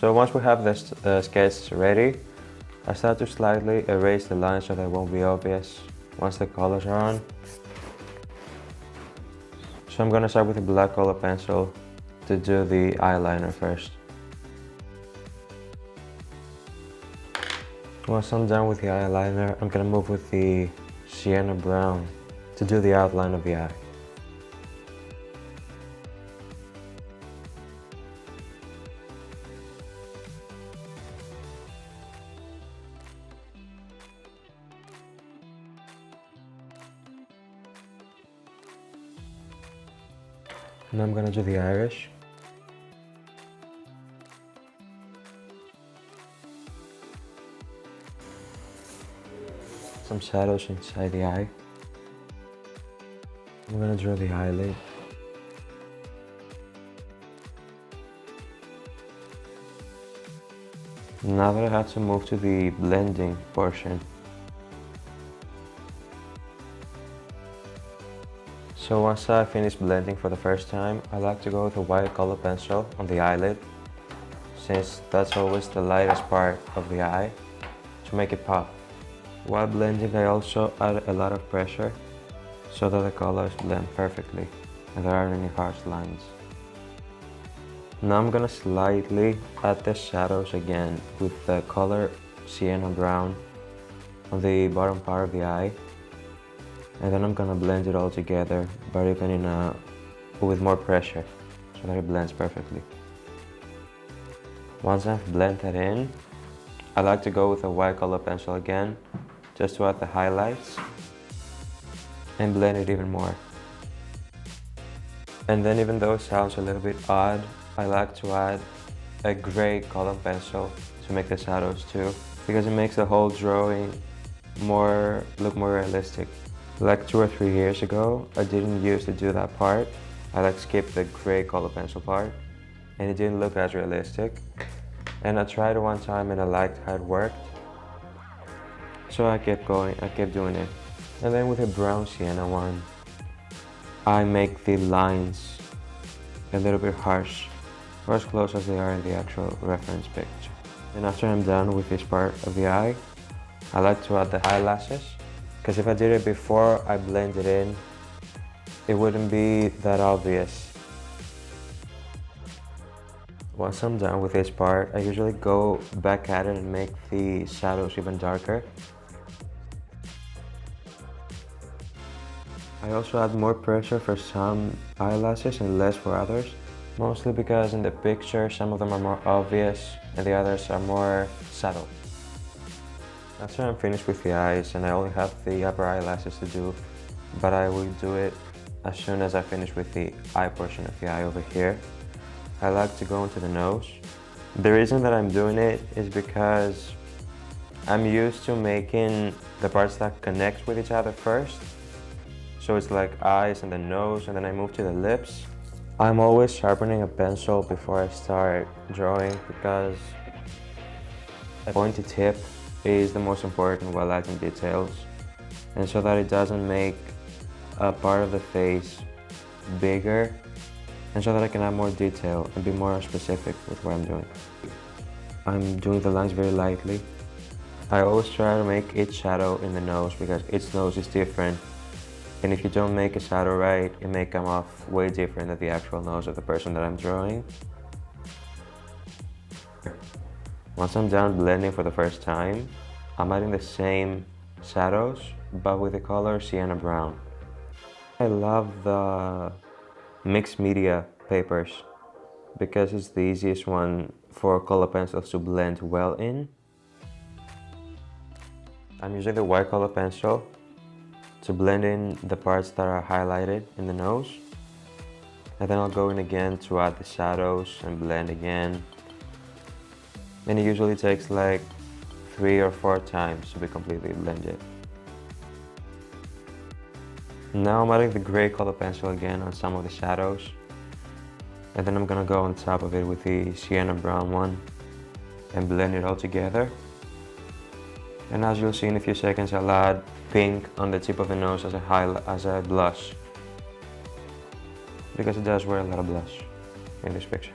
So once we have this sketch ready, I start to slightly erase the lines so they won't be obvious once the colors are on. So I'm gonna start with a black color pencil to do the eyeliner first. Once I'm done with the eyeliner, I'm gonna move with the sienna brown to do the outline of the eye. And I'm gonna do the iris. Some shadows inside the eye. I'm gonna draw the eyelid. Now that I have to move to the blending portion. So once I finish blending for the first time, I like to go with a white color pencil on the eyelid, since that's always the lightest part of the eye, to make it pop. While blending, I also add a lot of pressure so that the colors blend perfectly and there aren't any harsh lines. Now I'm gonna slightly add the shadows again with the color sienna brown on the bottom part of the eye. And then I'm gonna blend it all together, but even with more pressure, so that it blends perfectly. Once I've blended in, I like to go with a white color pencil again, just to add the highlights and blend it even more. And then, even though it sounds a little bit odd, I like to add a gray color pencil to make the shadows too, because it makes the whole drawing look more realistic. Like 2 or 3 years ago, I didn't used to do that part. I skipped the gray color pencil part, and it didn't look as realistic. And I tried it one time and I liked how it worked. So I kept going, I kept doing it. And then with a brown sienna one, I make the lines a little bit harsh, or as close as they are in the actual reference picture. And after I'm done with this part of the eye, I like to add the eyelashes. Because if I did it before I blended in, it wouldn't be that obvious. Once I'm done with this part, I usually go back at it and make the shadows even darker. I also add more pressure for some eyelashes and less for others, mostly because in the picture some of them are more obvious and the others are more subtle. After I'm finished with the eyes, and I only have the upper eyelashes to do, but I will do it as soon as I finish with the eye portion of the eye over here, I like to go into the nose. The reason that I'm doing it is because I'm used to making the parts that connect with each other first. So it's like eyes and the nose, and then I move to the lips. I'm always sharpening a pencil before I start drawing because a pointy tip is the most important while adding details, and so that it doesn't make a part of the face bigger, and so that I can add more detail and be more specific with what I'm doing. I'm doing the lines very lightly. I always try to make each shadow in the nose because each nose is different, and if you don't make a shadow right, it may come off way different than the actual nose of the person that I'm drawing. Once I'm done blending for the first time, I'm adding the same shadows, but with the color sienna brown. I love the mixed media papers because it's the easiest one for color pencils to blend well in. I'm using the white color pencil to blend in the parts that are highlighted in the nose. And then I'll go in again to add the shadows and blend again. And it usually takes like 3 or 4 times to be completely blended. Now I'm adding the gray color pencil again on some of the shadows. And then I'm gonna go on top of it with the sienna brown one and blend it all together. And as you'll see in a few seconds, I'll add pink on the tip of the nose as a blush, because it does wear a lot of blush in this picture.